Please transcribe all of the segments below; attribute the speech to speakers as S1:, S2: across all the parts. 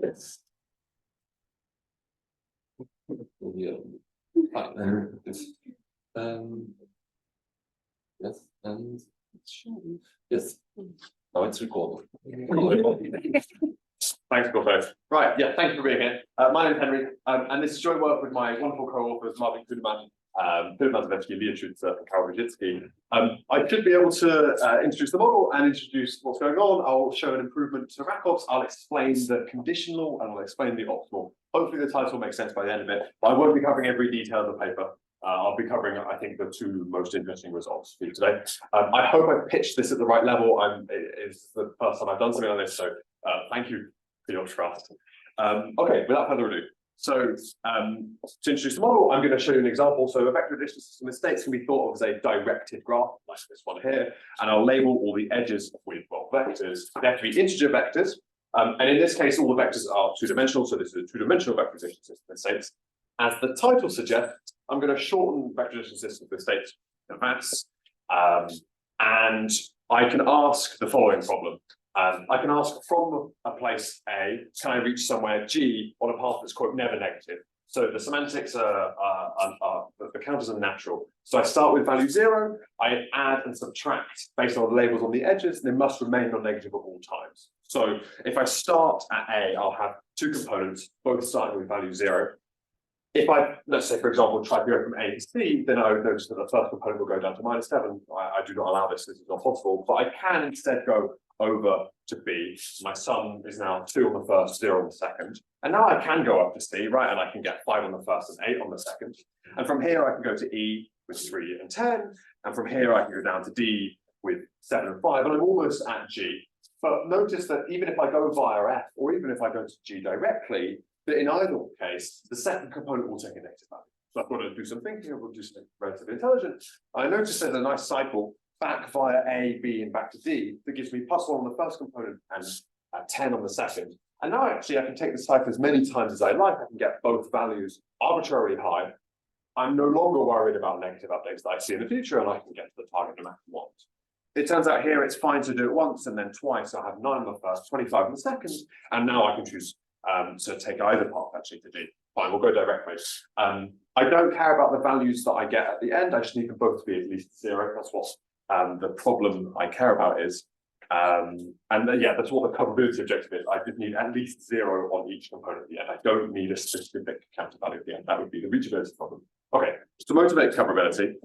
S1: Yes. Yeah. Yes, and yes. Now it's recorded.
S2: Thanks, both. Right, yeah, thank you for being here. My name is Henry, and this is joint work with my wonderful co-authors, Martin Kuhnemann, Petri, and Coverability. I should be able to introduce the model and introduce what's going on. I'll show an improvement to Rackoff's. I'll explain the conditional and I'll explain the optimal. Hopefully the title makes sense by the end of it, but I won't be covering every detail of the paper. I'll be covering, I think, the two most interesting results for you today. I hope I've pitched this at the right level. It's the first time I've done something like this, so thank you for your trust. Okay, without further ado. So to introduce the model, I'm going to show you an example. So a vector addition system of states can be thought of as a directed graph, like this one here, and I'll label all the edges with, well, vectors. They have to be integer vectors, and in this case, all the vectors are two-dimensional, so this is a two-dimensional vector addition system of states. As the title suggests, I'm going to shorten vector addition system of states to VASS, and I can ask the following problem. I can ask from a place A, can I reach somewhere G on a path that's quote never negative? So the semantics the counters are natural. So I start with value 0, I add and subtract based on the labels on the edges, and they must remain non-negative at all times. So if I start at A, I'll have two components, both starting with value 0. If I, let's say, for example, try to go from A to C, then I would notice that the first component will go down to -7. I do not allow this, this is not possible, but I can instead go over to B. My sum is now 2 on the first, 0 on the second. And now I can go up to C, right? And I can get 5 on the first and 8 on the second. And from here, I can go to E with 3 and 10. And from here, I can go down to D with 7 and 5. And I'm almost at G. But notice that even if I go via F, or even if I go to G directly, that in either case, the second component will take a negative value. So I've got to do some thinking, I've got to do something relatively intelligent. I notice there's a nice cycle back via A, B, and back to D that gives me +1 on the first component and 10 on the second. And now actually I can take this cycle as many times as I like. I can get both values arbitrarily high. I'm no longer worried about negative updates that I see in the future, and I can get to the target no matter what. It turns out here it's fine to do it once and then twice. I have 9 on the first, 25 on the second, and now I can choose to take either path actually to D. Fine, we'll go directly. I don't care about the values that I get at the end. I just need them both to be at least 0. That's what the problem I care about is. Yeah, that's what the coverability objective is. I just need at least 0 on each component at the end. I don't need a specific counter value at the end. That would be the reachability problem. Okay, to motivate coverability,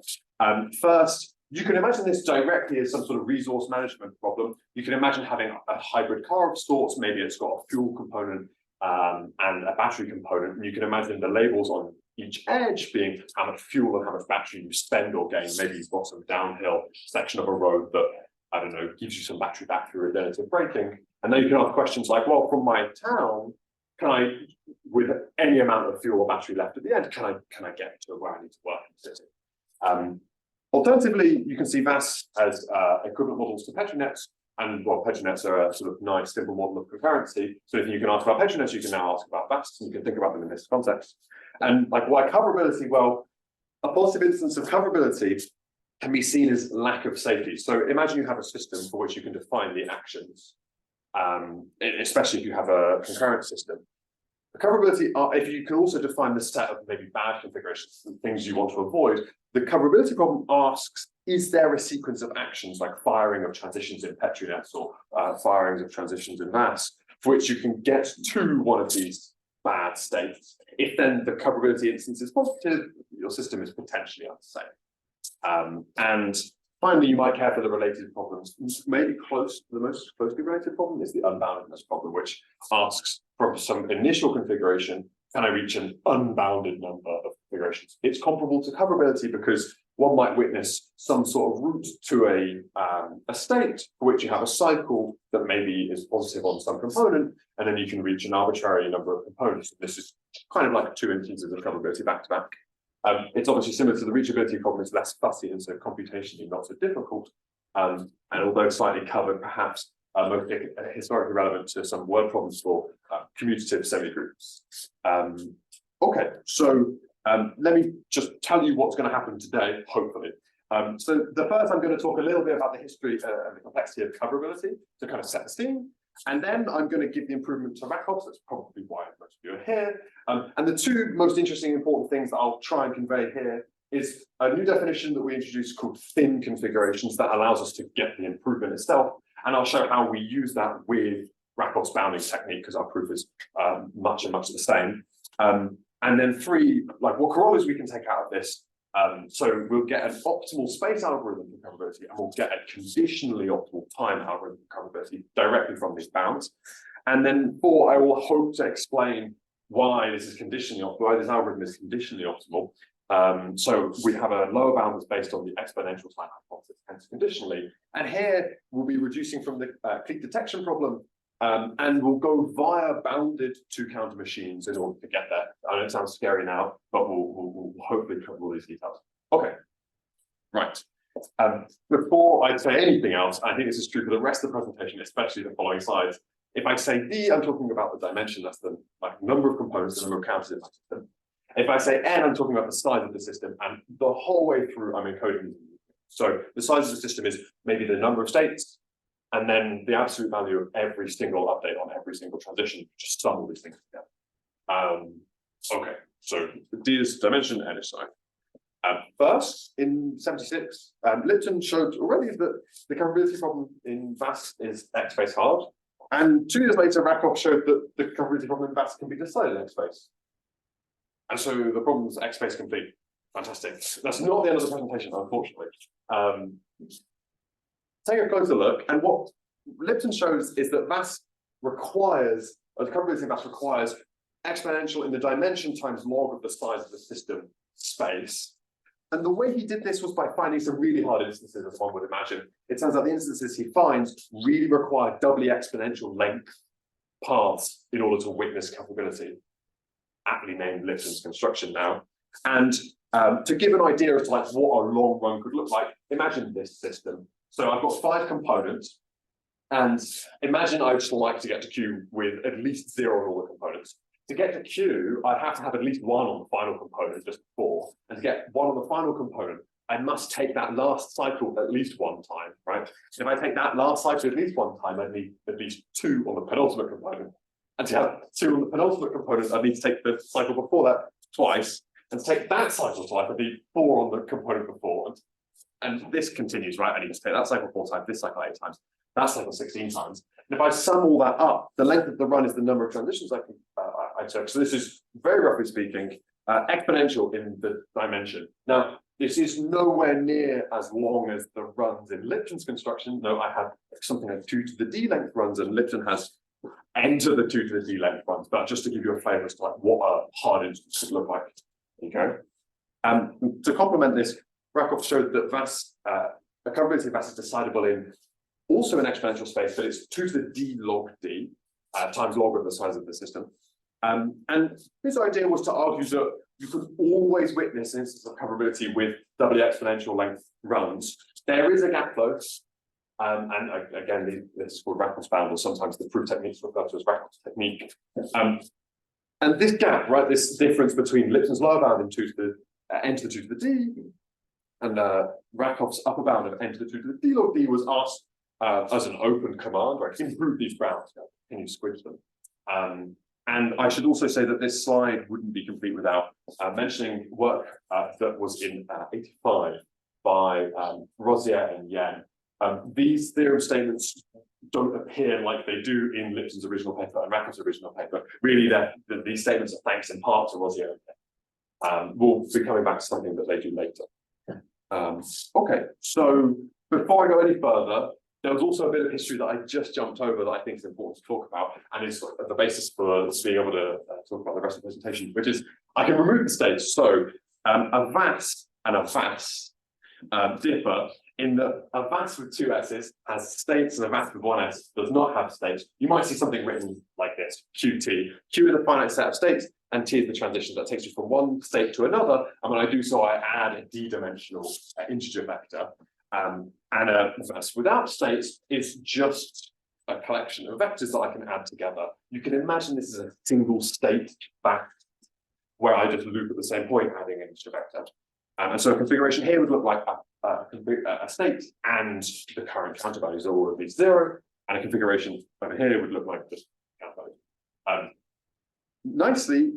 S2: first, you can imagine this directly as some sort of resource management problem. You can imagine having a hybrid car of sorts. Maybe it's got a fuel component and a battery component. And you can imagine the labels on each edge being how much fuel and how much battery you spend or gain. Maybe you've got some downhill section of a road that, I don't know, gives you some battery back through regenerative braking. And then you can ask questions like, well, from my town, can I, with any amount of fuel or battery left at the end, can I get to where I need to work in the city? Alternatively, you can see VASS as equivalent models to Petri nets. And well, Petri nets are a sort of nice, simple model of concurrency. So if you can ask about Petri nets, you can now ask about VASS, and you can think about them in this context. And like, why coverability? Well, a positive instance of coverability can be seen as lack of safety. So imagine you have a system for which you can define the actions, especially if you have a concurrent system. The coverability, if you can also define the set of maybe bad configurations and things you want to avoid, the coverability problem asks, is there a sequence of actions like firing of transitions in Petri nets or firings of transitions in VASS for which you can get to one of these bad states? If then the coverability instance is positive, your system is potentially unsafe. And finally, you might care for the related problems. Maybe the most closely related problem is the unboundedness problem, which asks from some initial configuration, can I reach an unbounded number of configurations? It's comparable to coverability because one might witness some sort of route to a state for which you have a cycle that maybe is positive on some component, and then you can reach an arbitrary number of components. This is kind of like 2 instances of coverability back to back. It's obviously similar to the reachability problem. It's less fussy and so computationally not so difficult. And although slightly covered, perhaps most historically relevant to some word problems for commutative semigroups. Okay, so let me just tell you what's going to happen today, hopefully. So the first, I'm going to talk a little bit about the history and the complexity of coverability to kind of set the scene. And then I'm going to give the improvement to Rackoff. That's probably why most of you are here. And the two most interesting important things that I'll try and convey here is a new definition that we introduced called thin configurations that allows us to get the improvement itself. And I'll show how we use that with Rackoff's bounding technique, because our proof is much the same. And then three, like what corollaries we can take out of this. So we'll get an optimal space algorithm for coverability, and we'll get a conditionally optimal time algorithm for coverability directly from these bounds. And then four, I will hope to explain why this is conditionally optimal, why this algorithm is conditionally optimal. So we have a lower bound that's based on the exponential time hypothesis, hence conditionally. And here we'll be reducing from the clique detection problem, and we'll go via bounded two-counter machines in order to get there. I know it sounds scary now, but we'll hopefully cover all these details. Okay, right. Before I say anything else, I think this is true for the rest of the presentation, especially the following slides. If I say D, I'm talking about the dimension, that's the number of components, the number of counters in my system. If I say N, I'm talking about the size of the system, and the whole way through, I'm encoding. So the size of the system is maybe the number of states, and then the absolute value of every single update on every single transition, just sum all these things together. Okay, so D is dimension, N is size. First, in 76, Lipton showed already that the coverability problem in VASS is EXPSPACE-hard. And 2 years later, Rackoff showed that the coverability problem in VASS can be decided in EXPSPACE. And so the problem is EXPSPACE complete. Fantastic. That's not the end of the presentation, unfortunately. Take a closer look, and what Lipton shows is that VASS requires, or the coverability in VASS requires exponential in the dimension times log of the size of the system space. And the way he did this was by finding some really hard instances, as one would imagine. It turns out the instances he finds really require doubly exponential length paths in order to witness coverability, aptly named Lipton's construction now. And to give an idea as to like what a long run could look like, imagine this system. So I've got 5 components, and imagine I'd just like to get to Q with at least 0 on all the components. To get to Q, I'd have to have at least 1 on the final component just before. And to get 1 on the final component, I must take that last cycle at least 1 time, right? If I take that last cycle at least 1 time, I'd need at least 2 on the penultimate component. And to have 2 on the penultimate component, I need to take the cycle before that twice. And to take that cycle twice, I need 4 on the component before. And this continues, right? I need to take that cycle 4 times, this cycle 8 times, that cycle 16 times. And if I sum all that up, the length of the run is the number of transitions I took. So this is, very roughly speaking, exponential in the dimension. Now, this is nowhere near as long as the runs in Lipton's construction. No, I have something like 2 to the D length runs, and Lipton has n to the 2 to the D length runs. But just to give you a flavor as to like what a hard instance would look like. Okay. To complement this, Rackoff showed that VASS, a coverability of VASS is decidable in also an exponential space, but it's 2 to the D log D times log of the size of the system. And his idea was to argue that you could always witness an instance of coverability with doubly exponential length runs. There is a gap though, and again, this is called Rackoff's bound, or sometimes the proof technique is referred to as Rackoff's technique. And this gap, right, this difference between Lipton's lower bound and 2 to the n to the 2 to the d, and Rackoff's upper bound of n to the 2 to the d log d was asked as an open command, right? Improve these bounds. Can you squidge them? And I should also say that this slide wouldn't be complete without mentioning work that was in 85 by Rosier and Yen. These theorem statements don't appear like they do in Lipton's original paper and Rackoff's original paper. Really, these statements are thanks in part to Rosier and Yen. We'll be coming back to something that they do later. Okay, so before I go any further, there was also a bit of history that I just jumped over that I think is important to talk about, and is the basis for being able to talk about the rest of the presentation, which is I can remove the states. So a VASS and a VASS differ in that a VASS with 2 S's has states, and a VASS with 1 S does not have states. You might see something written like this: QT. Q is a finite set of states, and T is the transition that takes you from one state to another. And when I do so, I add a D-dimensional integer vector. And a VASS without states is just a collection of vectors that I can add together. You can imagine this is a single state VASS where I just loop at the same point, adding an integer vector. And so a configuration here would look like a state, and the current counter values are all of these 0, and a configuration over here would look like just nicely,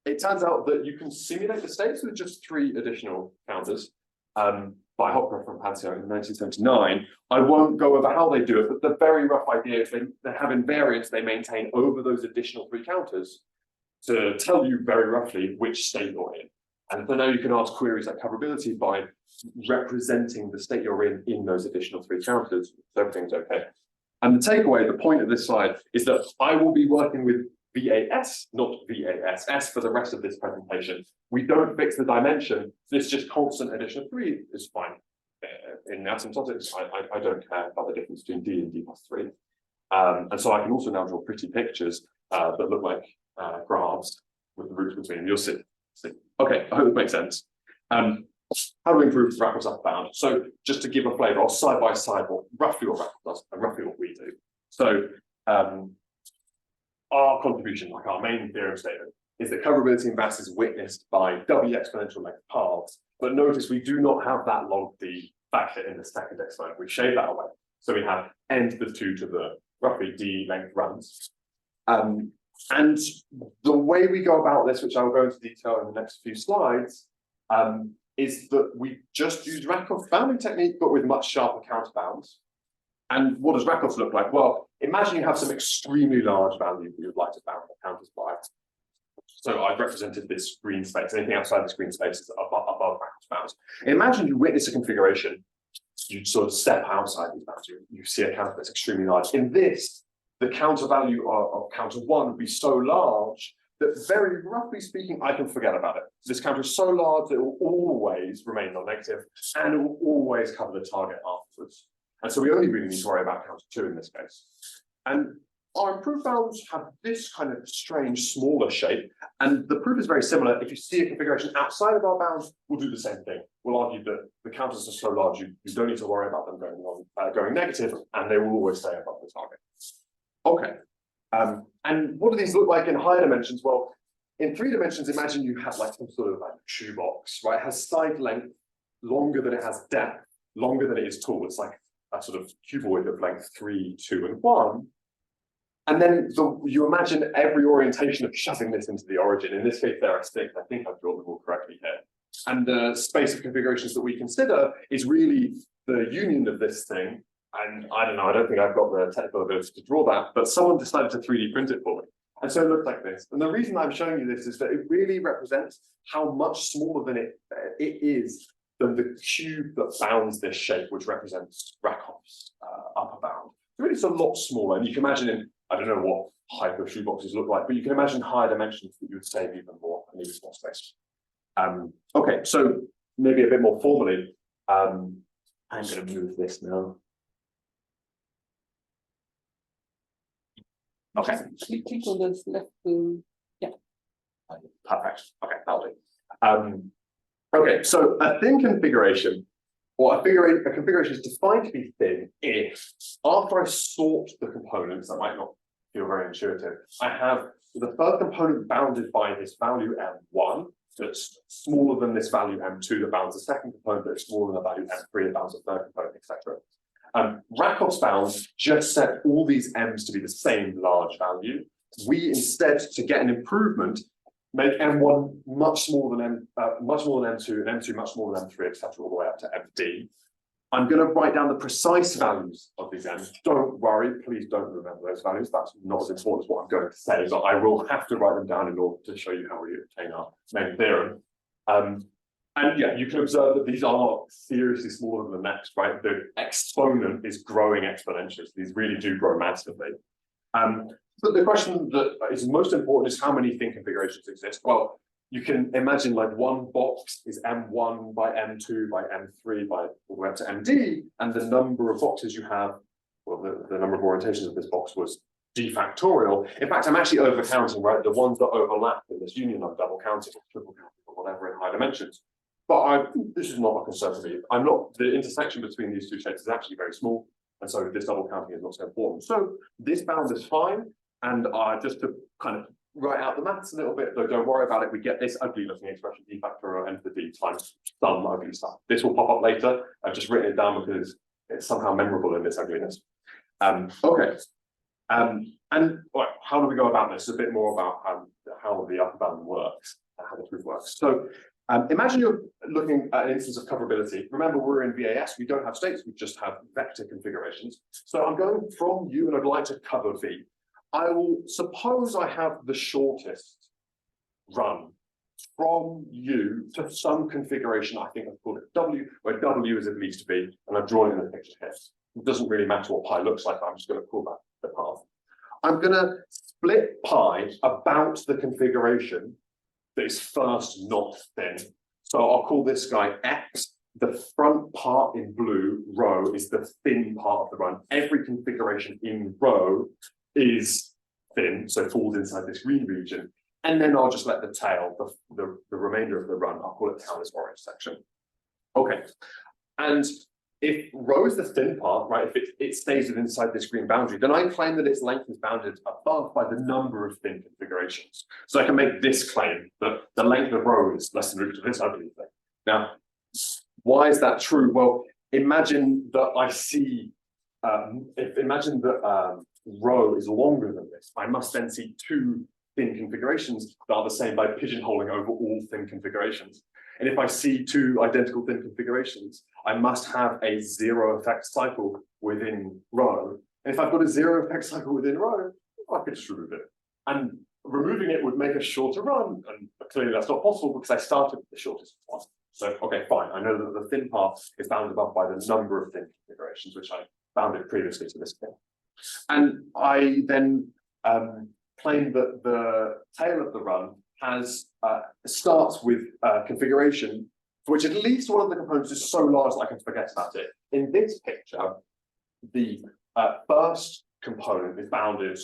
S2: it turns out that you can simulate the states with just 3 additional counters by Hopper from Pantheon in 1979. I won't go over how they do it, but the very rough idea is they have invariants they maintain over those additional 3 counters to tell you very roughly which state you're in. And so now you can ask queries like coverability by representing the state you're in those additional 3 counters, so everything's okay. And the takeaway, the point of this slide, is that I will be working with VASS, not VASS, for the rest of this presentation. We don't fix the dimension. This just constant addition of 3 is fine. In asymptotics, I don't care about the difference between D and D plus 3. And so I can also now draw pretty pictures that look like graphs with the roots between them. You'll see. Okay, I hope it makes sense. How do we improve Rackoff's upper bound? So just to give a flavor, I'll side by side roughly what Rackoff does and roughly what we do. So our contribution, like our main theorem statement, is that coverability in VASS is witnessed by double-exponential length paths. But notice we do not have that log D factor in the second exponent. We've shaved that away. So we have n to the 2 to the roughly D length runs. And the way we go about this, which I'll go into detail in the next few slides, is that we just use Rackoff's bounding technique, but with much sharper counterbounds. And what does Rackoff look like? Well, imagine you have some extremely large value that you'd like to bound the counters by. So I've represented this green space. Anything outside this green space is above Rackoff's bounds. Imagine you witness a configuration, you sort of step outside these bounds, you see a counter that's extremely large. In this, the counter value of counter 1 would be so large that very roughly speaking, I can forget about it. This counter is so large that it will always remain non-negative and it will always cover the target afterwards. And so we only really need to worry about counter 2 in this case. And our improved bounds have this kind of strange, smaller shape. And the proof is very similar. If you see a configuration outside of our bounds, we'll do the same thing. We'll argue that the counters are so large, you don't need to worry about them going negative, and they will always stay above the target. Okay. And what do these look like in higher dimensions? Well, in 3 dimensions, imagine you have like some sort of like shoebox, right? It has side length longer than it has depth, longer than it is tall. It's like a sort of cuboid of length 3, 2, and 1. And then you imagine every orientation of shoving this into the origin. In this case, there are 6. I think I've drawn them all correctly here. And the space of configurations that we consider is really the union of this thing. And I don't know, I don't think I've got the technical ability to draw that, but someone decided to 3D print it for me. And so it looks like this. And the reason I'm showing you this is that it really represents how much smaller than it is than the cube that bounds this shape, which represents Rackoff's upper bound. So really, it's a lot smaller. And you can imagine I don't know what hyper shoeboxes look like, but you can imagine higher dimensions that you would save even more and even more space. Okay, so maybe a bit more formally, I'm going to move this now. Okay.
S3: Click on the left. Yeah.
S2: Perfect. Okay, that'll do. Okay, so a thin configuration, or a configuration is defined to be thin if, after I sort the components, that might not feel very intuitive, I have the first component bounded by this value M1 that's smaller than this value M2 that bounds the second component that's smaller than the value M3 that bounds the third component, etc. Rackoff's bounds just set all these M's to be the same large value. We instead, to get an improvement, make M1 much smaller than M2, and M2 much smaller than M3, etc., all the way up to MD. I'm going to write down the precise values of these M's. Don't worry, please don't remember those values. That's not as important as what I'm going to say, but I will have to write them down in order to show you how we obtain our main theorem. And yeah, you can observe that these are seriously smaller than the next, right? The exponent is growing exponentially. So these really do grow massively. But the question that is most important is how many thin configurations exist. Well, you can imagine like one box is M1 by M2 by M3 by all the way up to MD, and the number of boxes you have, well, the number of orientations of this box was d factorial. In fact, I'm actually over counting, right? The ones that overlap in this union, I'm double counting or triple counting or whatever in high dimensions. But this is not a concern for me. The intersection between these two shapes is actually very small. And so this double counting is not so important. So this bound is fine. And just to kind of write out the maths a little bit, though, don't worry about it. We get this ugly looking expression d factorial n to the d times some ugly stuff. This will pop up later. I've just written it down because it's somehow memorable in this ugliness. Okay. And right, how do we go about this? A bit more about how the upper bound works, how the proof works. So imagine you're looking at an instance of coverability. Remember, we're in VASS, we don't have states, we just have vector configurations. So I'm going from U and I'd like to cover V. I will suppose I have the shortest run from U to some configuration. I think I've called it W, where W is at least V, and I've drawn in the picture here. It doesn't really matter what pi looks like, I'm just going to call that the path. I'm going to split pi about the configuration that is first not thin. So I'll call this guy X. The front part in blue, rho, is the thin part of the run. Every configuration in rho is thin, so falls inside this green region. And then I'll just let the tail, the remainder of the run, I'll call it tail this orange section. Okay. And if rho is the thin part, right, if it stays within inside this green boundary, then I claim that its length is bounded above by the number of thin configurations. So I can make this claim that the length of rho is less than root of this ugly thing. Now, why is that true? Well, imagine that I see, imagine that rho is longer than this. I must then see two thin configurations that are the same by pigeonholing over all thin configurations. And if I see two identical thin configurations, I must have a zero effect cycle within rho. And if I've got a zero effect cycle within rho, I could just remove it. And removing it would make a shorter run. And clearly that's not possible because I started with the shortest one. So, okay, fine. I know that the thin part is bounded above by the number of thin configurations, which I bounded previously to this thing. And I then claim that the tail of the run has starts with configuration for which at least one of the components is so large that I can forget about it. In this picture, the first component is bounded,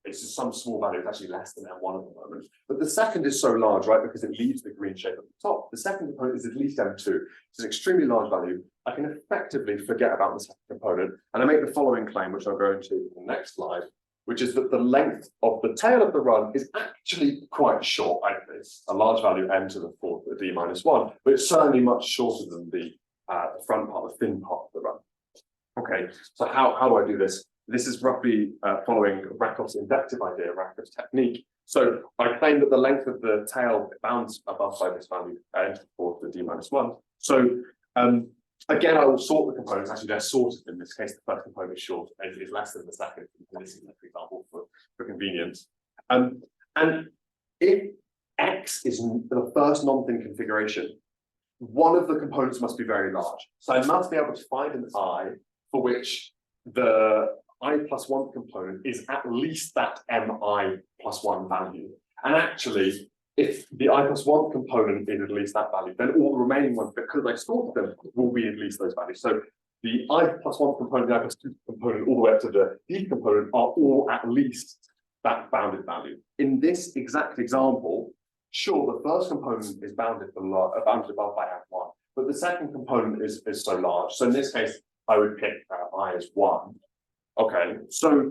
S2: it's some small value, it's actually less than M1 at the moment. But the second is so large, right, because it leaves the green shape at the top. The second component is at least M2. It's an extremely large value. I can effectively forget about the second component. And I make the following claim, which I'll go into in the next slide, which is that the length of the tail of the run is actually quite short. It's a large value n to the fourth of d minus 1, but it's certainly much shorter than the front part, the thin part of the run. Okay, so how do I do this? This is roughly following Rackoff's inductive idea, Rackoff's technique. So I claim that the length of the tail bounds above by this value n to the fourth of d minus 1. So again, I will sort the components. Actually, they're sorted in this case. The first component is short, is less than the second. This is an example for convenience. And if X is the first non-thin configuration, one of the components must be very large. So I must be able to find an I for which the I plus 1 component is at least that Mi plus 1 value. And actually, if the I plus 1 component is at least that value, then all the remaining ones, because I sorted them, will be at least those values. So the I plus 1 component, the I plus 2 component, all the way up to the D component are all at least that bounded value. In this exact example, sure, the first component is bounded above by M1, but the second component is so large. So in this case, I would pick I as 1. Okay, so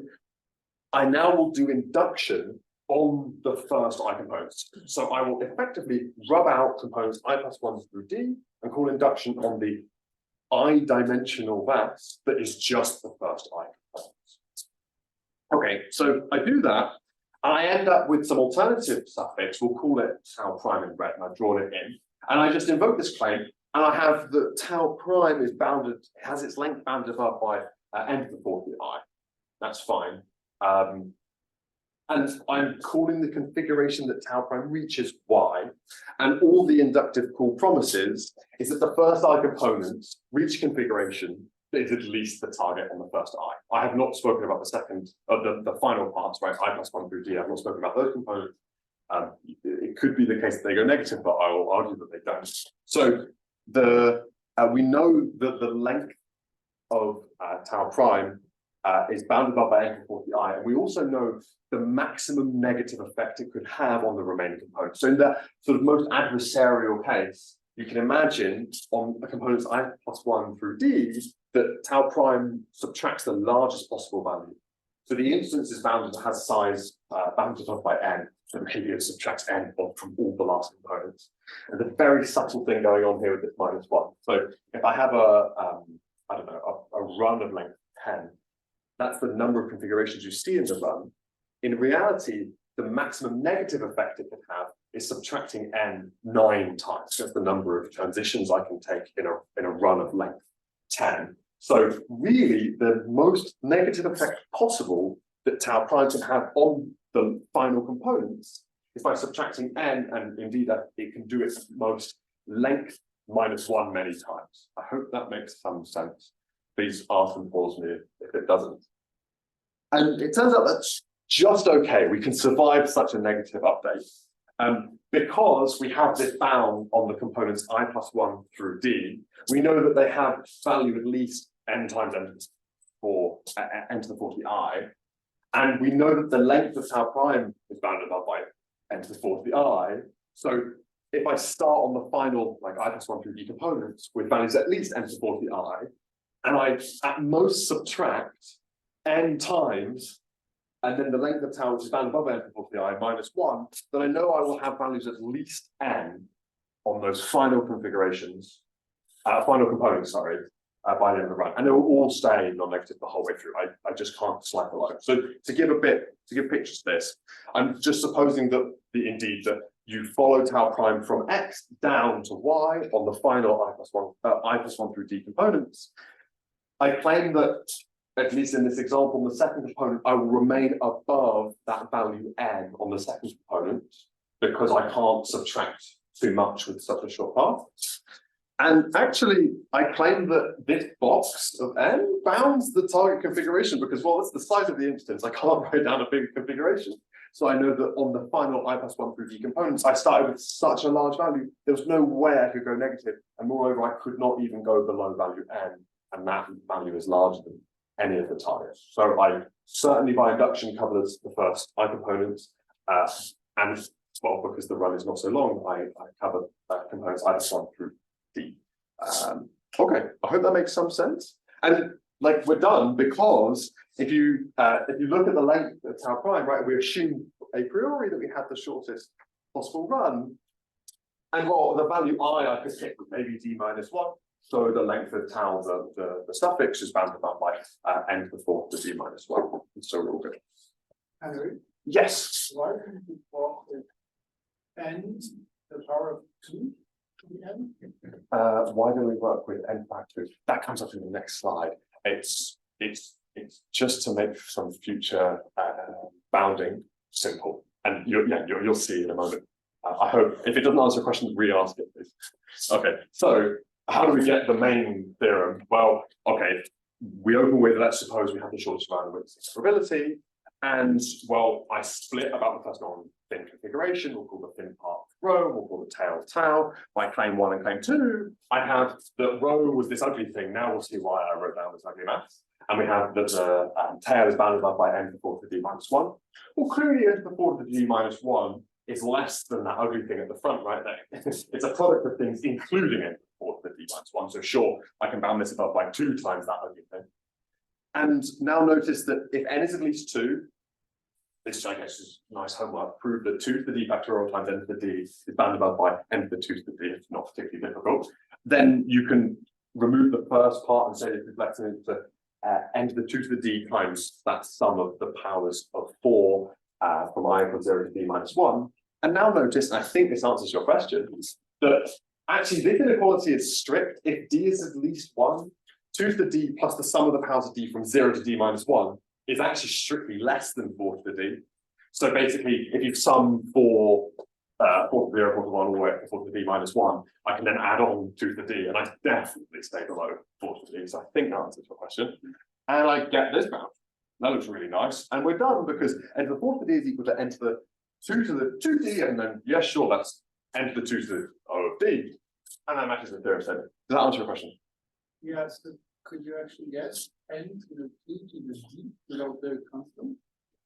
S2: I now will do induction on the first I components. So I will effectively rub out components I plus 1 through D and call induction on the I-dimensional VASS that is just the first I components. Okay, so I do that, and I end up with some alternative suffix. We'll call it tau prime in red, and I've drawn it in. And I just invoke this claim, and I have the tau prime is bounded, has its length bounded above by n to the fourth of I. That's fine. And I'm calling the configuration that tau prime reaches Y, and all the inductive call promises is that the first I components reach configuration that is at least the target on the first I. I have not spoken about the second, the final parts, right? I plus 1 through D. I've not spoken about those components. It could be the case that they go negative, but I will argue that they don't. So we know that the length of tau prime is bounded above by n to the fourth I, and we also know the maximum negative effect it could have on the remaining components. So in the sort of most adversarial case, you can imagine on the components I plus 1 through D that tau prime subtracts the largest possible value. So the instance is bounded, has size bounded off by n, so maybe it subtracts n from all the last components. And there's a very subtle thing going on here with this -1. So if I have a run of length 10, that's the number of configurations you see in the run. In reality, the maximum negative effect it can have is subtracting n 9 times. That's the number of transitions I can take in a run of length 10. So really, the most negative effect possible that tau prime can have on the final components is by subtracting n, and indeed that it can do its most length -1 many times. I hope that makes some sense. Please ask and pause me if it doesn't. And it turns out that's just okay. We can survive such a negative update. Because we have this bound on the components I plus 1 through d, we know that they have value at least n times n to the 40i. And we know that the length of tau prime is bounded up by n to the 40i. So if I start on the final, like I plus 1 through d components with values at least n to the 40i, and I at most subtract n times, and then the length of tau, which is bounded above n to the 40i minus 1, then I know I will have values at least n on those final configurations, final components, sorry, by the end of the run. And they will all stay non-negative the whole way through. I just can't slide below. So to give pictures to this, I'm just supposing that indeed that you follow tau prime from x down to y on the final I plus 1 through d components. I claim that, at least in this example, the second component, I will remain above that value n on the second component because I can't subtract too much with such a short path. And actually, I claim that this box of n bounds the target configuration because, well, that's the size of the instance. I can't write down a big configuration. So I know that on the final I plus 1 through d components, I started with such a large value, there was no way I could go negative. And moreover, I could not even go below value n. And that value is larger than any of the targets. So I certainly by induction covered the first I components, and well, because the run is not so long, I cover components I plus 1 through d. Okay, I hope that makes some sense. And like we're done because if you look at the length of tau prime, right, we assume a priori that we had the shortest possible run, and well, the value I could pick was maybe d minus 1. So the length of tau, the suffix is bounded up by n to the 4th to d minus 1. So we're all good.
S4: Henry,
S2: Yes.
S4: why didn't you walk with n to the power of 2 to the n?
S2: Why do we work with n factors? That comes up in the next slide. It's just to make some future bounding simple, and you'll see in a moment. I hope if it doesn't answer a question, re-ask it, please. Okay, so how do we get the main theorem? Well, okay, we open with, let's suppose we have the shortest run with coverability, and well, I split about the first non-thin configuration. We'll call the thin part rho, we'll call the tail tau. By claim 1 and claim 2, I have that rho was this ugly thing. Now we'll see why I wrote down this ugly maths. And we have that the tail is bounded up by n to the 4th to the d minus 1. Well, clearly n to the 4th to the d minus 1 is less than that ugly thing at the front right there. It's a product of things including n to the 4th to the d minus 1. So sure, I can bound this above by 2 times that ugly thing. And now notice that if n is at least 2, this I guess is nice homework, prove that 2 to the d factorial times n to the d is bounded above by n to the 2 to the d. It's not particularly difficult. Then you can remove the first part and say it's reflected into n to the 2 to the d times that sum of the powers of 4 from I equals 0 to d minus 1. And now notice, and I think this answers your question, that actually this inequality is strict if d is at least 1. 2 to the d plus the sum of the powers of d from 0 to d minus 1 is actually strictly less than 4 to the d. So basically, if you sum 4 to 0, 4 to 1, all the way up to 4 to the d minus 1, I can then add on 2 to the d, and I definitely stay below 4 to the d. So I think that answers your question. And I get this bound. That looks really nice. And we're done because n to the 4 to the d is equal to n to the 2 to the 2d, and then, yes, sure, that's n to the 2 to the O of d. And that matches the theorem statement. Does that answer your question?
S4: Yes, could you actually get n to the 2 to the d without the constant?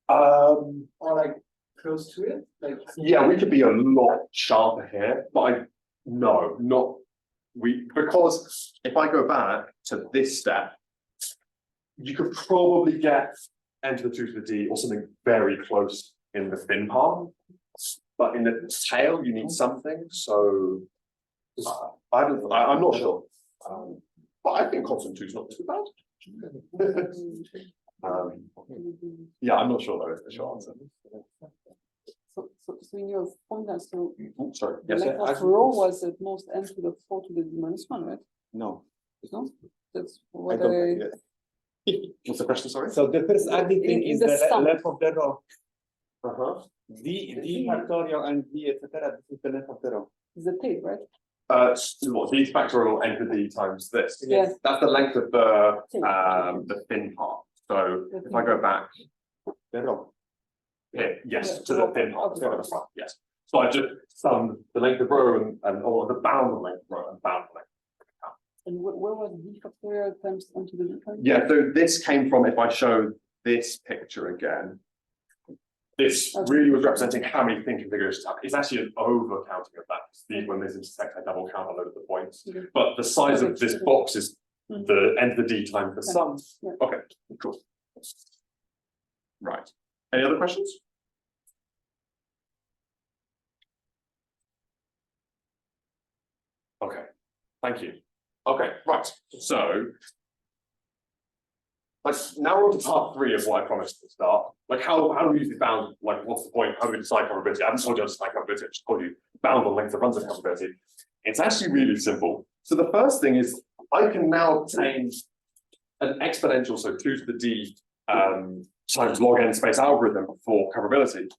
S4: Or like close to it? Like
S2: yeah, we could be a lot sharper here, but because if I go back to this step, you could probably get n to the 2 to the d or something very close in the thin part, but in the tail you need something. So I'm not sure, but I think constant 2 is not too bad. Yeah, I'm not sure though is the short answer.
S3: So in your formula, so
S2: Oh, sorry.
S3: the
S2: Yes.
S3: length of row was at most n to the 4 to the d minus 1, right?
S5: No.
S3: No? That's
S5: I
S3: what
S5: don't
S3: I.
S2: What's the question? Sorry.
S5: So the first adding thing
S3: In
S5: is
S3: the
S5: the
S3: sum.
S5: length of the row.
S2: D
S5: factorial and d etc. This is the length of the row.
S3: Is the tape, right?
S2: What D factorial n to d times this.
S3: Yes.
S2: That's the length of the thin part. So if I go back
S5: The row.
S2: here, yes,
S3: Yeah,
S2: to the thin part,
S3: okay.
S2: so the front, yes. So I just summed the length of row or the bound length of row and bound length.
S3: And where was d factorial times n to the d times?
S2: Yeah, so this came from, if I show this picture again, this
S3: Okay.
S2: really was representing how many thin configurations have. It's actually an over counting of that. When there's intersect, I double count a load of the points.
S3: Okay.
S2: But the size of this box is
S3: Mhm.
S2: the n to the d times the sum.
S3: Yeah.
S2: Okay, cool. Right. Any other questions? Okay, thank you. Okay, right. So now we're on to part 3 of what I promised at the start. Like how do we use the bound? Like what's the point? How do we decide coverability? I haven't told you how to decide coverability, I just told you bound on length of runs of coverability. It's actually really simple. So the first thing is I can now obtain an exponential, so 2 to the d times log n space algorithm for coverability.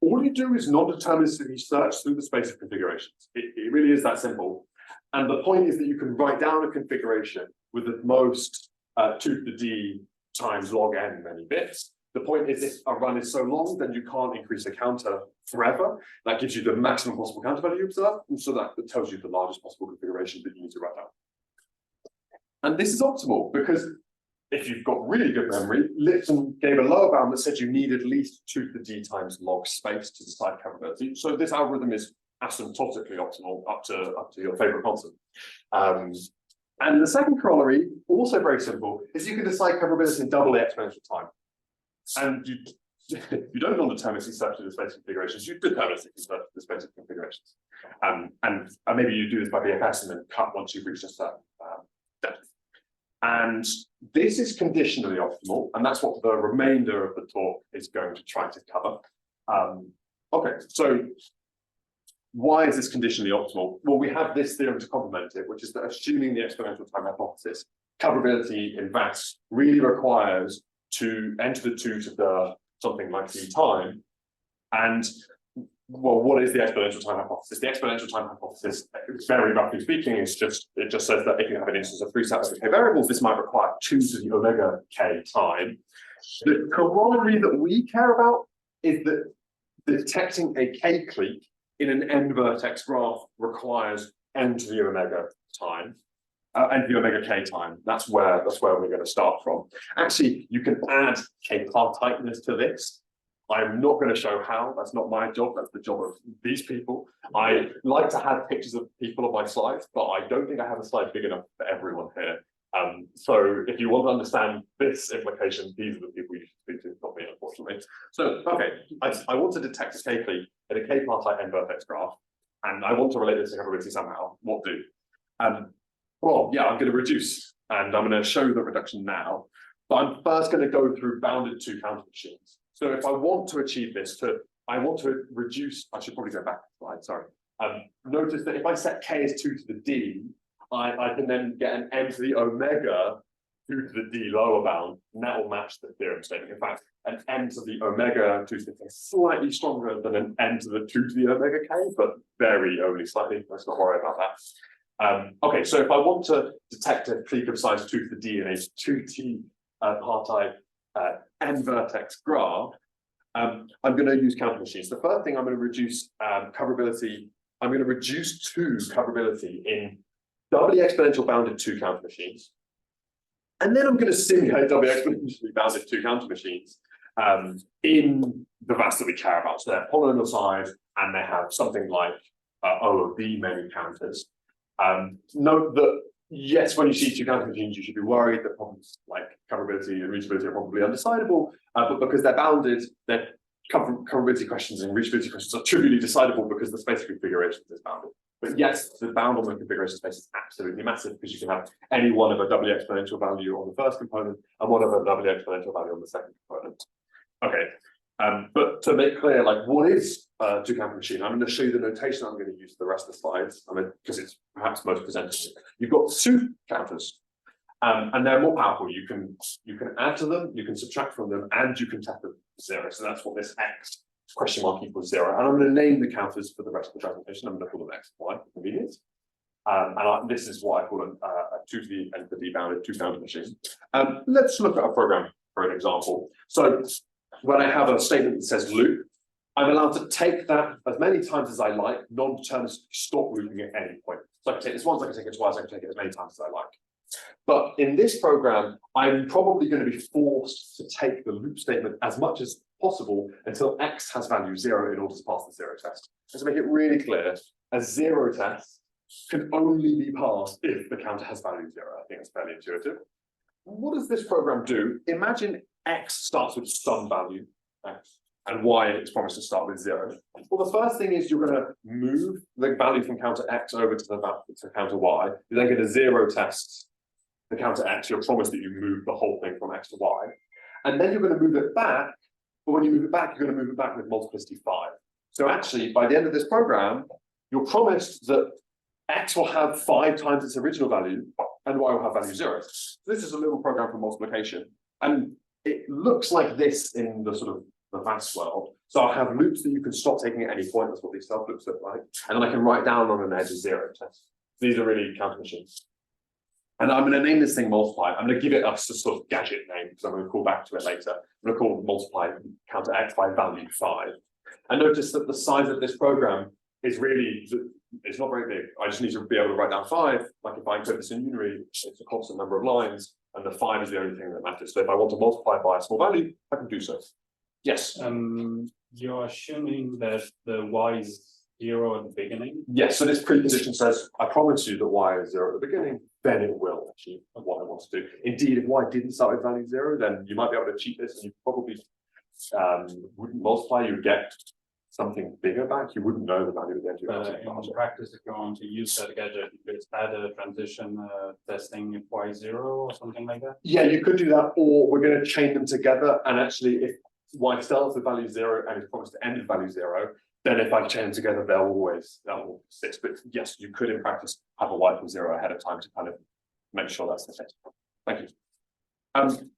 S2: All you do is non-deterministically search through the space of configurations. It really is that simple. And the point is that you can write down a configuration with the most 2 to the d times log n many bits. The point is if a run is so long, then you can't increase the counter forever. That gives you the maximum possible counter value you observe. And so that tells you the largest possible configuration that you need to write down. And this is optimal because if you've got really good memory, Lipton gave a lower bound that said you need at least 2 to the d times log space to decide coverability. So this algorithm is asymptotically optimal up to your favorite constant. And the second corollary, also very simple, is you can decide coverability in double the exponential time. And you don't non-deterministically search through the space of configurations, you deterministically search through the space of configurations. And maybe you do this by VFS and then cut once you've reached a certain depth. And this is conditionally optimal, and that's what the remainder of the talk is going to try to cover. Okay, so why is this conditionally optimal? Well, we have this theorem to complement it, which is that assuming the exponential time hypothesis, coverability in VASS really requires to enter the 2 to the something like d time. And well, what is the exponential time hypothesis? The exponential time hypothesis, very roughly speaking, it just says that if you have an instance of 3 sets of k variables, this might require 2 to the omega k time. The corollary that we care about is that detecting a k clique in an n vertex graph requires n to the omega time, n to the omega k time. That's where we're going to start from. Actually, you can add k-part tightness to this. I'm not going to show how, that's not my job, that's the job of these people. I like to have pictures of people on my slides, but I don't think I have a slide big enough for everyone here. So if you want to understand this implication, these are the people you should speak to, not me, unfortunately. So, okay, I want to detect a k-clique in a k-partite n vertex graph, and I want to relate this to coverability somehow. What do? Well, yeah, I'm going to reduce, and I'm going to show the reduction now, but I'm first going to go through bounded 2 counter machines. So if I want to achieve this, I want to reduce, I should probably go back a slide, sorry. Notice that if I set k as 2 to the d, I can then get an n to the omega 2 to the d lower bound, and that will match the theorem statement. In fact, an n to the omega 2 to the k is slightly stronger than an n to the 2 to the omega k, but very only slightly, let's not worry about that. Okay, so if I want to detect a clique of size 2 to the d in a 2t partite n vertex graph, I'm going to use counter machines. The first thing I'm going to reduce coverability, I'm going to reduce to coverability in doubly exponential bounded 2 counter machines. And then I'm going to simulate doubly exponentially bounded 2 counter machines in the VASS that we care about. So they're polynomial size and they have something like O of B many counters. Note that yes, when you see 2 counter machines, you should be worried that problems like coverability and reachability are probably undecidable, but because they're bounded, their coverability questions and reachability questions are trivially decidable because the space of configurations is bounded. But yes, the bound on the configuration space is absolutely massive because you can have any one of a doubly exponential value on the first component and one of a doubly exponential value on the second component. Okay, but to make clear, like what is a two-counter machine? I'm going to show you the notation I'm going to use for the rest of the slides. I mean, because it's perhaps most presentable. You've got two counters, and they're more powerful. You can add to them, you can subtract from them, and you can test them to zero. So that's what this X question mark equals 0. And I'm going to name the counters for the rest of the presentation. I'm going to call them X and Y for convenience. This is what I call a 2 to the n to the bounded two-counter machine. Let's look at a program for an example. So when I have a statement that says loop, I'm allowed to take that as many times as I like, non-deterministic, stop looping at any point. So I can take this once, I can take it twice, I can take it as many times as I like. But in this program, I'm probably going to be forced to take the loop statement as much as possible until X has value 0 in order to pass the 0 test. And to make it really clear, a 0 test can only be passed if the counter has value 0. I think it's fairly intuitive. What does this program do? Imagine X starts with some value, X, and Y is promised to start with 0. Well, the first thing is you're going to move the value from counter X over to counter Y. You're then going to 0 test the counter X. You're promised that you move the whole thing from X to Y. And then you're going to move it back. But when you move it back, you're going to move it back with multiplicity 5. So actually, by the end of this program, you're promised that X will have 5 times its original value, and Y will have value 0. So this is a little program for multiplication. And it looks like this in the sort of the VASS world. So I'll have loops that you can stop taking at any point. That's what these sub loops look like. And then I can write down on an edge a 0 test. These are really counter machines. And I'm going to name this thing multiply. I'm going to give it a sort of gadget name because I'm going to call back to it later. I'm going to call multiply counter X by value 5. And notice that the size of this program is really, it's not very big. I just need to be able to write down 5. Like if I encode this in unary, it's a constant number of lines, and the 5 is the only thing that matters. So if I want to multiply by a small value, I can do so. Yes.
S6: You're assuming that the Y is 0 at the beginning?
S2: Yes, so this precondition says, I promise you that Y is 0 at the beginning, then it will achieve what I want to do. Indeed, if Y didn't start with value 0, then you might be able to cheat this and you probably wouldn't multiply, you'd get something bigger back. You wouldn't know the value of the
S6: in practice, if you want to use that gadget, you could add a transition testing if Y is 0 or something like that?
S2: Yeah, you could do that, or we're going to chain them together. And actually, if Y starts with value 0 and is promised to end with value 0, then if I chain them together, that will persist. But yes, you could in practice have a Y from 0 ahead of time to kind of make sure that's the case. Thank you.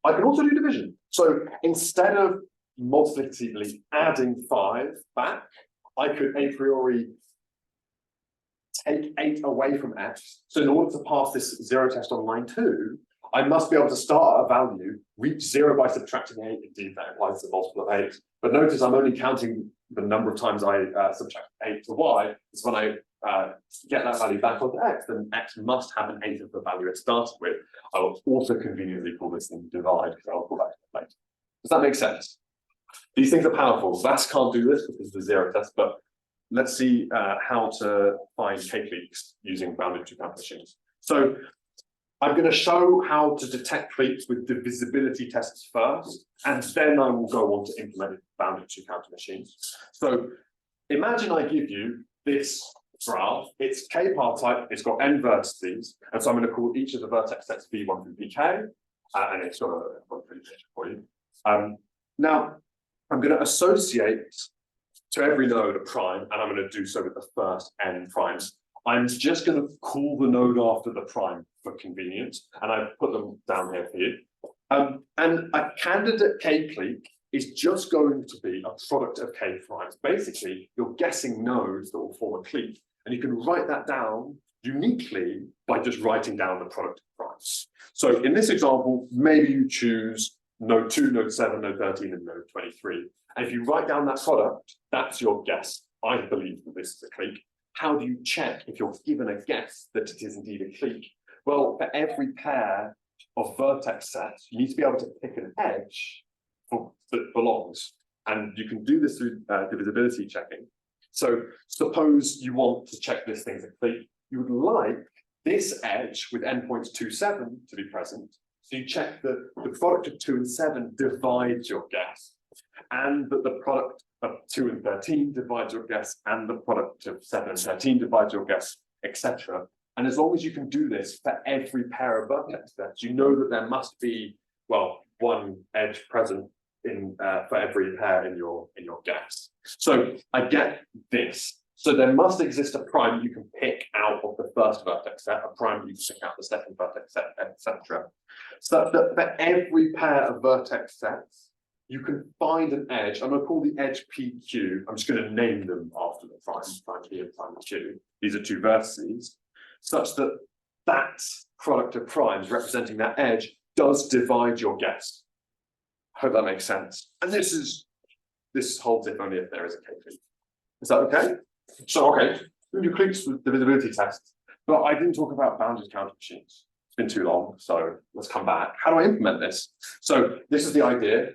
S2: I can also do division. So instead of multiplicatively adding 5 back, I could a priori take 8 away from X. So in order to pass this 0 test on line 2, I must be able to start at a value, reach 0 by subtracting 8. Indeed, that implies a multiple of 8. But notice I'm only counting the number of times I subtract 8 to Y. Is when I get that value back onto X, then X must have an 8 of the value it started with. I will also conveniently call this thing divide, because I'll call back to it later. Does that make sense? These things are powerful. VASS can't do this because of the 0 test, but let's see how to find K-cliques using bounded two-counter machines. So I'm going to show how to detect cliques with divisibility tests first, and then I will go on to implement bounded two-counter machines. So imagine I give you this graph. It's K-par type. It's got n vertices, and so I'm going to call each of the vertex sets V1 through Vk, and it's got a pretty picture for you. Now, I'm going to associate to every node a prime, and I'm going to do so with the first n primes. I'm just going to call the node after the prime for convenience, and I've put them down here for you. And a candidate K-clique is just going to be a product of K primes. Basically, you're guessing nodes that will form a clique, and you can write that down uniquely by just writing down the product of primes. So in this example, maybe you choose node 2, node 7, node 13, and node 23. And if you write down that product, that's your guess. I believe that this is a clique. How do you check if you're given a guess that it is indeed a clique? Well, for every pair of vertex sets, you need to be able to pick an edge that belongs. And you can do this through divisibility checking. So suppose you want to check this thing's a clique. You would like this edge with endpoints 2, 7 to be present. So you check that the product of 2 and 7 divides your guess, and that the product of 2 and 13 divides your guess, and the product of 7 and 13 divides your guess, etc. And as long as you can do this for every pair of vertex sets, you know that there must be, well, one edge present in for every pair in your guess. So I get this. So there must exist a prime you can pick out of the first vertex set, a prime you can pick out the second vertex set, etc. So that for every pair of vertex sets, you can find an edge. I'm going to call the edge PQ. I'm just going to name them after the prime P and prime Q. These are two vertices, such that that product of primes representing that edge does divide your guess. Hope that makes sense. And this holds if only if there is a K-clique. Is that okay? So, okay, we do cliques with divisibility tests, but I didn't talk about bounded counter machines. It's been too long, so let's come back. How do I implement this? So this is the idea.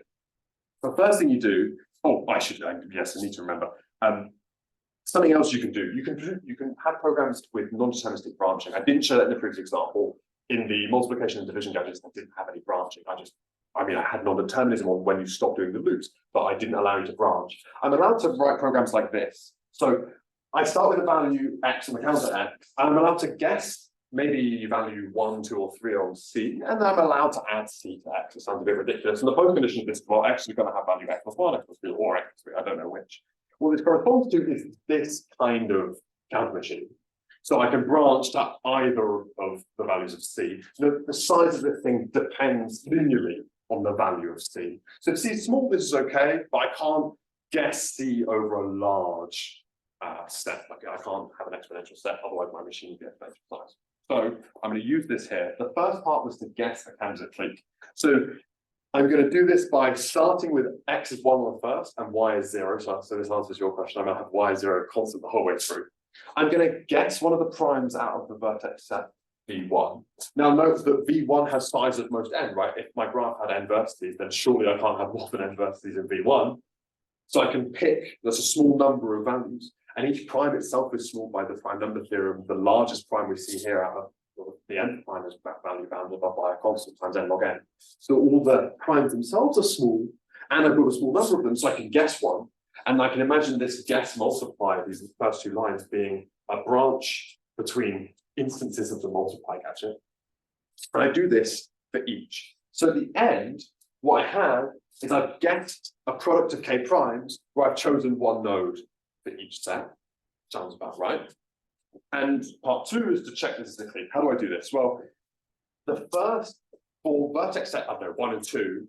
S2: The first thing you do, yes, I need to remember. Something else you can do. You can have programs with non-deterministic branching. I didn't show that in the previous example. In the multiplication and division gadgets, I didn't have any branching. I had non-determinism on when you stop doing the loops, but I didn't allow you to branch. I'm allowed to write programs like this. So I start with a value X and the counter X, and I'm allowed to guess maybe value 1, 2, or 3 on C, and then I'm allowed to add C to X. It sounds a bit ridiculous. And the post condition of this, well, X is going to have value X plus 1, X plus 2, or X plus 3, I don't know which. What this corresponds to is this kind of counter machine. So I can branch to either of the values of C. The size of the thing depends linearly on the value of C. So if C is small, this is okay, but I can't guess C over a large set. Like I can't have an exponential set, otherwise my machine will be exponential size. So I'm going to use this here. The first part was to guess a candidate clique. So I'm going to do this by starting with X is 1 on the first and Y is 0. So this answers your question. I'm going to have Y 0 constant the whole way through. I'm going to guess one of the primes out of the vertex set V1. Now note that V1 has size of most n, right? If my graph had n vertices, then surely I can't have more than n vertices in V1. So I can pick, there's a small number of values, and each prime itself is small by the prime number theorem. The largest prime we see here out of the nth prime is value bounded by a constant times n log n. So all the primes themselves are small, and I've got a small number of them, so I can guess one. And I can imagine this guess multiplier, these first two lines, being a branch between instances of the multiply gadget. And I do this for each. So at the end, what I have is I've guessed a product of k primes where I've chosen one node for each set. Sounds about right. And part 2 is to check this as a clique. How do I do this? Well, the first 4 vertex set, 1 and 2,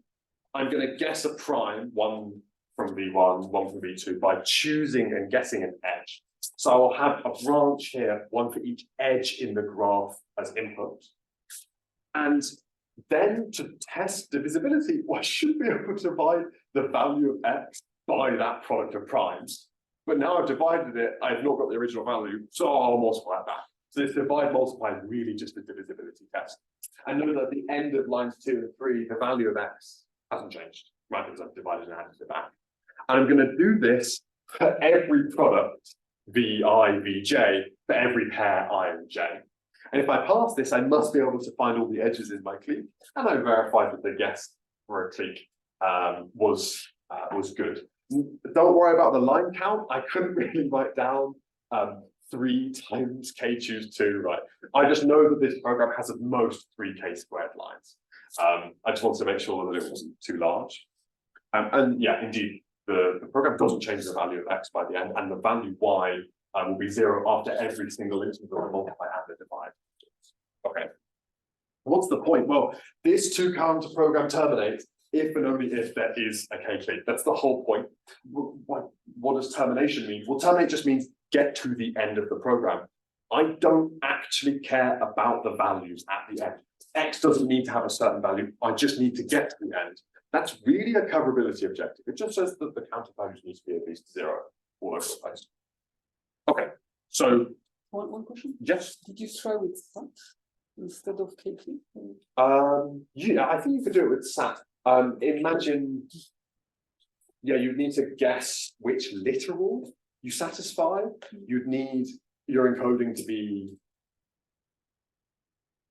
S2: I'm going to guess a prime, 1 from V1, 1 from V2, by choosing and guessing an edge. So I will have a branch here, 1 for each edge in the graph as input. And then to test divisibility, I should be able to divide the value of X by that product of primes. But now I've divided it, I've not got the original value, so I'll multiply it back. So this divide multiply is really just a divisibility test. And note that at the end of lines 2 and 3, the value of X hasn't changed, right? Because I've divided and added it back. And I'm going to do this for every product, Vi, Vj, for every pair I and J. And if I pass this, I must be able to find all the edges in my clique. And I verified that the guess for a clique was good. Don't worry about the line count. I couldn't really write down 3 times k choose 2, right? I just know that this program has at most 3 k² lines. I just wanted to make sure that it wasn't too large. And yeah, indeed, the program doesn't change the value of X by the end, and the value Y will be 0 after every single instance of the multiply and the divide. Okay. What's the point? Well, this 2-counter program terminates if and only if there is a k-clique. That's the whole point. What does termination mean? Well, terminate just means get to the end of the program. I don't actually care about the values at the end. X doesn't need to have a certain value. I just need to get to the end. That's really a coverability objective. It just says that the counter values need to be at least 0 all over the place. Okay, so
S3: One question?
S2: yes.
S3: Did you try with SAT instead of k-clique?
S2: Yeah, I think you could do it with SAT. Imagine, yeah, you'd need to guess which literal you satisfy. You'd need your encoding to be.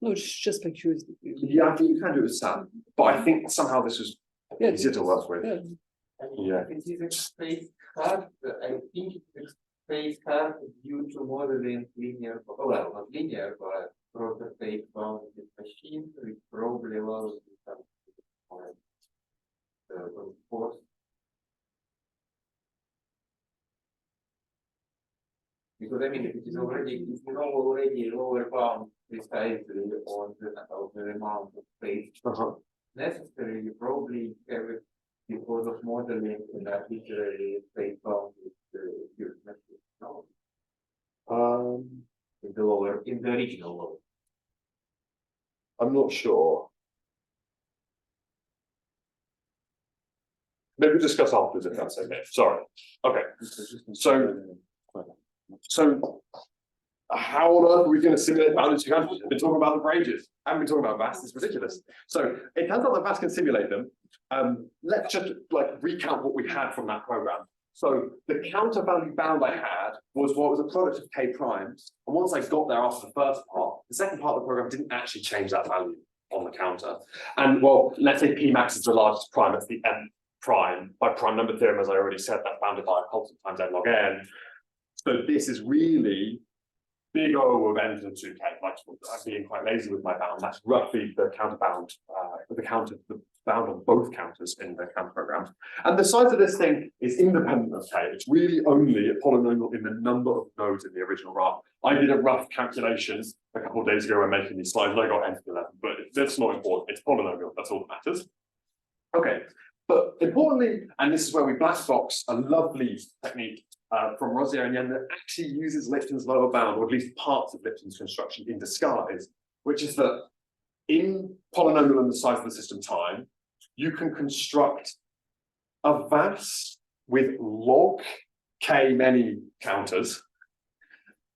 S3: No, just by curiosity.
S2: Yeah, I think you can do it with SAT, but I think somehow this was easier to work with.
S3: Yeah.
S2: Yeah.
S4: It's using space.
S7: hard, I think it's space hard due to modeling linear, well, not linear, but prototype bounded machine, which probably allows you some force. Because I mean, if it is already, if you know already lower bound precisely on the amount of space necessary, you probably have it because of modeling and arbitrary space bound with your machine. No, in the original lower.
S2: I'm not sure. Maybe discuss afterwards if that's okay. Sorry. Okay. So how on earth are we going to simulate bounded two counters? We've been talking about them for ages. I haven't been talking about VASS. It's ridiculous. So it turns out that VASS can simulate them. Let's just like recount what we had from that program. So the counter value bound I had was what was a product of k primes. And once I got there after the first part, the second part of the program didn't actually change that value on the counter. And well, let's say P max is the largest prime, it's the n prime. By prime number theorem, as I already said, that's bounded by a constant times n log n. So this is really big O of n to the 2k. Like I'm being quite lazy with my bound. That's roughly the counter bound, the bound on both counters in the counter program. And the size of this thing is independent of k. It's really only a polynomial in the number of nodes in the original graph. I did a rough calculation a couple of days ago when making these slides, and I got n to the 11, but that's not important. It's polynomial. That's all that matters. Okay, but importantly, and this is where we black box a lovely technique from Rosier and Yen that actually uses Lipton's lower bound, or at least parts of Lipton's construction in disguise, which is that in polynomial in the size of the system time, you can construct a VASS with log k many counters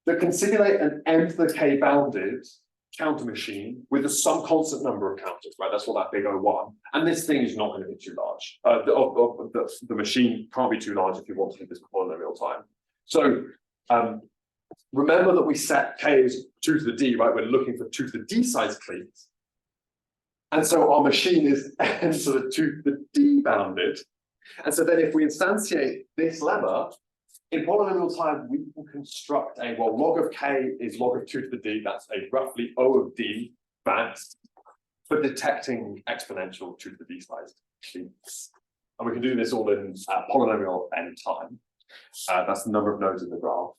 S2: that can simulate an n to the k bounded counter machine with some constant number of counters, right? That's what that big O1. And this thing is not going to be too large. The machine can't be too large if you want to do this polynomial time. So remember that we set k as 2 to the d, right? We're looking for 2 to the d size cleats. And so our machine is n to the 2 to the d bounded. And so then if we instantiate this lemma, in polynomial time, we can construct a, well, log of k is log of 2 to the d, that's a roughly O of d VASS for detecting exponential 2 to the d sized cleats. And we can do this all in polynomial n time. That's the number of nodes in the graph.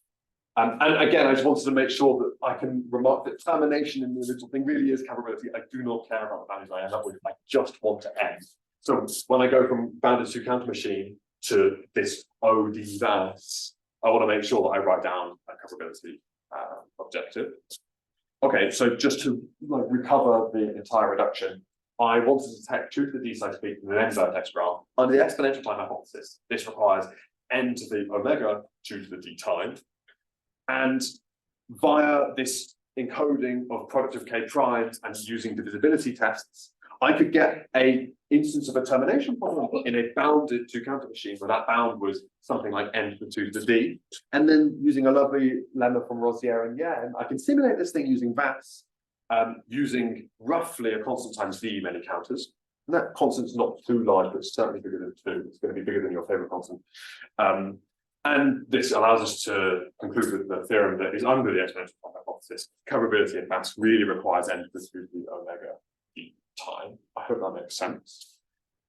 S2: And again, I just wanted to make sure that I can remark that termination in the original thing really is coverability. I do not care about the values I end up with. I just want to end. So when I go from bounded to counter machine to this OD VASS, I want to make sure that I write down a coverability objective. Okay, so just to like recover the entire reduction, I want to detect 2 to the d size cleat in an n vertex graph. Under the exponential time hypothesis, this requires n to the omega 2 to the d time. And via this encoding of product of k primes and using divisibility tests, I could get an instance of a termination problem in a bounded two counter machine where that bound was something like n to the 2 to the d. And then using a lovely lemma from Rosier and Yen, I can simulate this thing using VASS, using roughly a constant times d many counters. And that constant's not too large, but it's certainly bigger than 2. It's going to be bigger than your favorite constant. And this allows us to conclude with the theorem that is under the exponential time hypothesis. Coverability in VASS really requires n to the 2 to the omega d time. I hope that makes sense.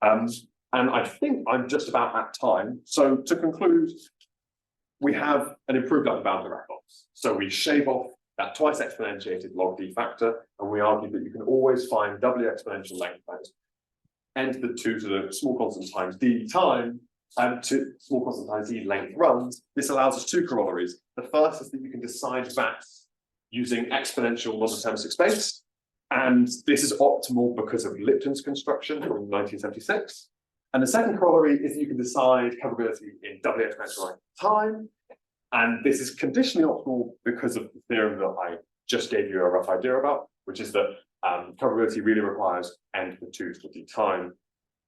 S2: And I think I'm just about at time. So to conclude, we have an improved upper bound of the Rackoffs. So we shave off that twice exponentiated log d factor, and we argue that you can always find doubly exponential length values n to the 2 to the small constant times d time, and to small constant times d length runs. This allows us 2 corollaries. The first is that you can decide VASS using exponential non-deterministic space. And this is optimal because of Lipton's construction from 1976. And the second corollary is that you can decide coverability in doubly exponential length time. And this is conditionally optimal because of the theorem that I just gave you a rough idea about, which is that coverability really requires n to the 2 to the d time.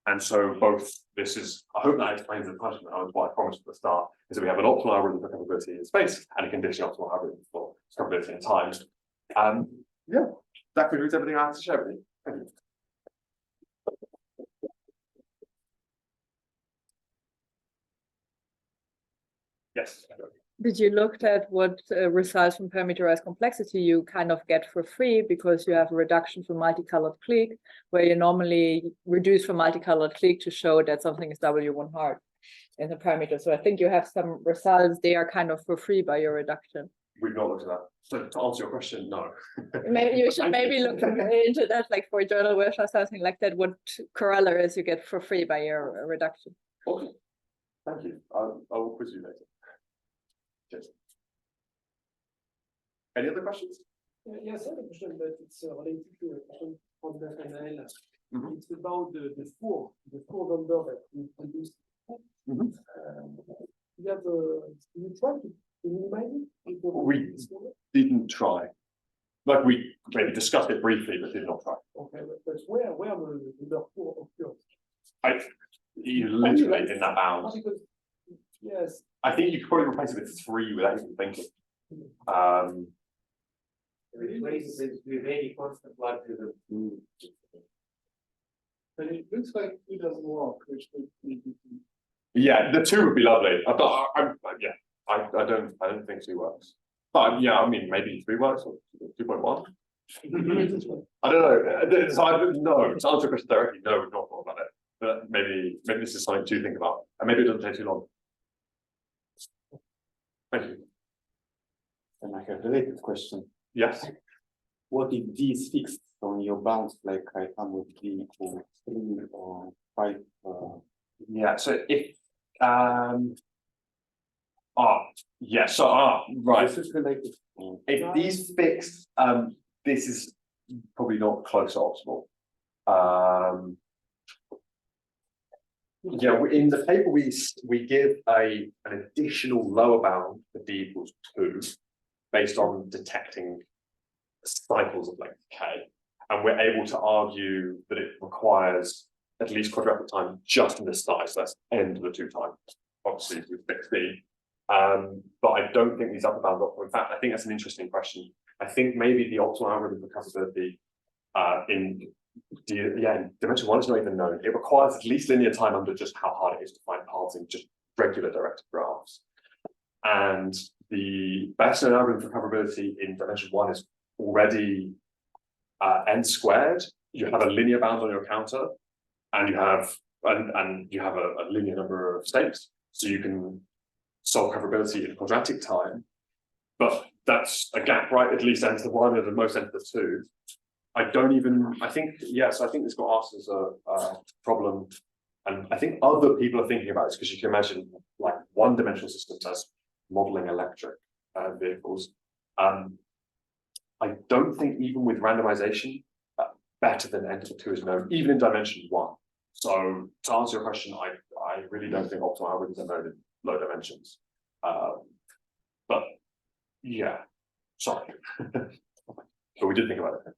S2: And so both, this is, I hope that explains the punishment. That was what I promised at the start, is that we have an optimal algorithm for coverability in space and a conditionally optimal algorithm for coverability in time. Yeah, that concludes everything I have to share with you. Thank you. Yes.
S8: Did you look at what results from parameterized complexity you kind of get for free because you have a reduction for multicolored clique, where you normally reduce for multicolored clique to show that something is W1 hard in the parameter. So I think you have some results, they are kind of for free by your reduction.
S2: We've not looked at that. So to answer your question, no.
S8: Maybe you should maybe look into that, like for a journal version or something like that, what corollaries you get for free by your reduction.
S2: Okay. Thank you. I will quiz you later. Cheers. Any other questions?
S4: Yes, I have a question, but it's related to a question from the NL.
S2: Mhm.
S4: It's about the four number that we produced.
S2: Mhm.
S4: You try to minimize it?
S2: We didn't try. Like we maybe discussed it briefly, but did not try.
S4: Okay, but where the number four occurs?
S2: You literally in that bound.
S4: Because, yes,
S2: I think you could probably replace it with 3 without even thinking.
S7: Replace it with very constant like the two.
S4: but it looks like it doesn't work, which would be.
S2: Yeah, the 2 would be lovely. I don't think 2 works. But yeah, I mean maybe 3 works or 2.1. I don't know. So no, to answer your question directly, no, we've not thought about it. But maybe this is something to think about, and maybe it doesn't take too long. Thank you.
S5: And I have a related question.
S2: Yes.
S5: What if D is fixed on your bounds, like I am with D equals 3 or 5?
S2: Yeah. So if yeah. So right.
S5: This is related.
S2: If these fixed, this is probably not close to optimal. Yeah, in the paper we give an additional lower bound for D equals 2 based on detecting cycles of length k, and we're able to argue that it requires at least quadratic time just in the size, so that's end of the 2 times, obviously with fixed D. But I don't think these upper bounds are optimal. In fact, I think that's an interesting question. I think maybe the optimal algorithm for coverability in dimension 1 is not even known. It requires at least linear time under just how hard it is to find paths in just regular directed graphs. And the best known algorithm for coverability in dimension 1 is already n squared. You have a linear bound on your counter, and you have a linear number of states, so you can solve coverability in quadratic time. But that's a gap, right? At least n to the 1 and at most n to the 2. I think this got asked as a problem, and I think other people are thinking about this because you can imagine like one-dimensional systems as modeling electric vehicles. I don't think even with randomization, better than n to the 2 is known, even in dimension 1. So to answer your question, I really don't think optimal algorithms are known in low dimensions. But yeah, sorry. But we did think about it.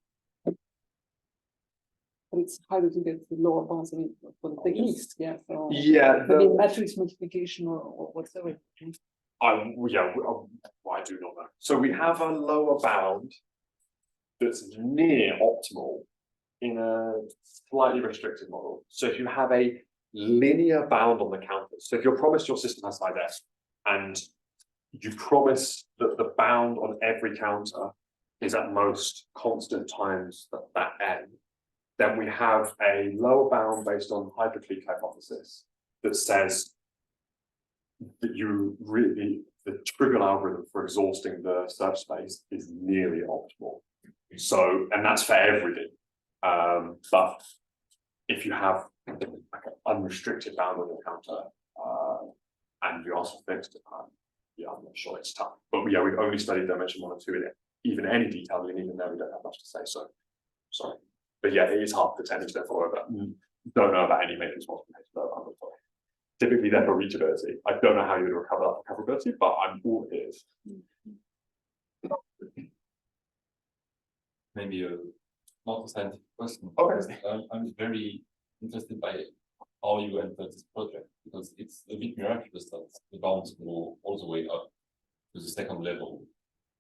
S3: But it's harder to get the lower bounds for the techniques, yeah. So
S2: Yeah,
S3: maybe matrix multiplication or whatsoever.
S2: I do not know. So we have a lower bound that's near optimal in a slightly restricted model. So if you have a linear bound on the counter, so if you're promised your system has size S, and you promise that the bound on every counter is at most constant times that n, then we have a lower bound based on hyperclique hypothesis that says that the trivial algorithm for exhausting the search space is nearly optimal. So, and that's for everything. But if you have like an unrestricted bound on your counter and you ask for fixed, yeah, I'm not sure, it's tough. But yeah, we've only studied dimension 1 and 2 in it, even any detail, and even there we don't have much to say. So, sorry. But yeah, it is hard to techniques therefore, but don't know about any matrix multiplication. Typically, they're for reachability. I don't know how you would recover that for coverability, but I'm all ears.
S1: Maybe a not a scientific question.
S2: Okay.
S1: I'm very interested by how you entered this project, because it's a bit miraculous that the bounds go all the way up to the second level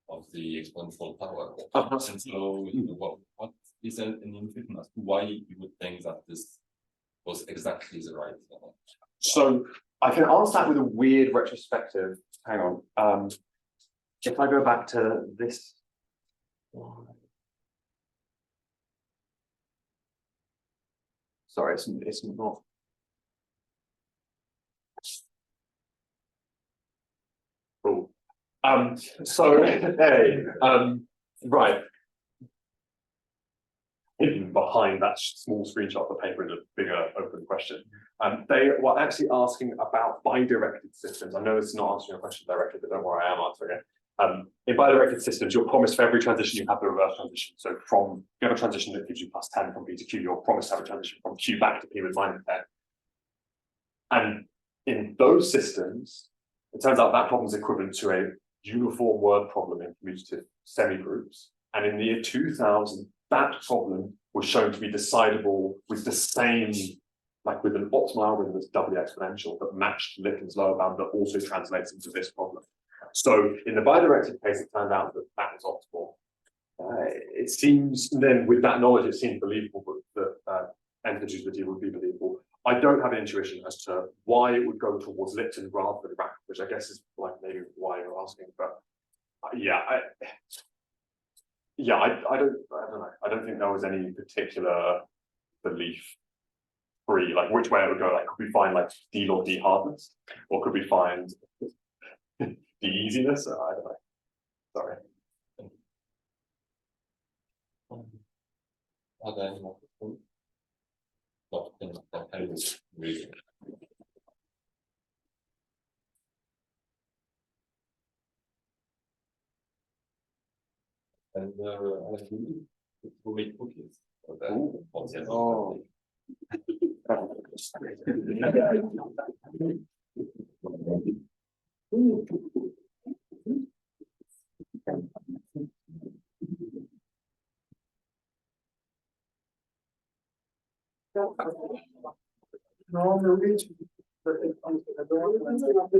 S1: of the exponential power. And so, what is an intuition as to why you would think that this was exactly the right level?
S2: So I can answer that with a weird retrospective. Hang on. If I go back to this. Sorry, it's not. Cool. So hey, right. Hidden behind that small screenshot of the paper is a bigger open question. They were actually asking about bidirected systems. I know it's not answering your question directly, but don't worry, I am answering it. In bidirected systems, you're promised for every transition you have the reverse transition. So from you have a transition that gives you +10 from P to Q, you're promised to have a transition from Q back to P with -10. And in those systems, it turns out that problem is equivalent to a uniform word problem in commutative semigroups. And in the year 2000, that problem was shown to be decidable with the same, like with an optimal algorithm that's doubly exponential that matched Lipton's lower bound that also translates into this problem. So in the bidirected case, it turned out that that was optimal. It seems then with that knowledge, it seems believable that entities with would be believable. I don't have an intuition as to why it would go towards Lipton rather than Rackoff, which I guess is like maybe why you're asking. But yeah, I don't know. I don't think there was any particular belief free, like which way it would go. Like, could we find like D log D hardness, or could we find the easiness? I don't know. Sorry.
S1: Are there any more questions? Not in that kind of reason. And we make cookies.
S2: Oh.
S4: No, no, but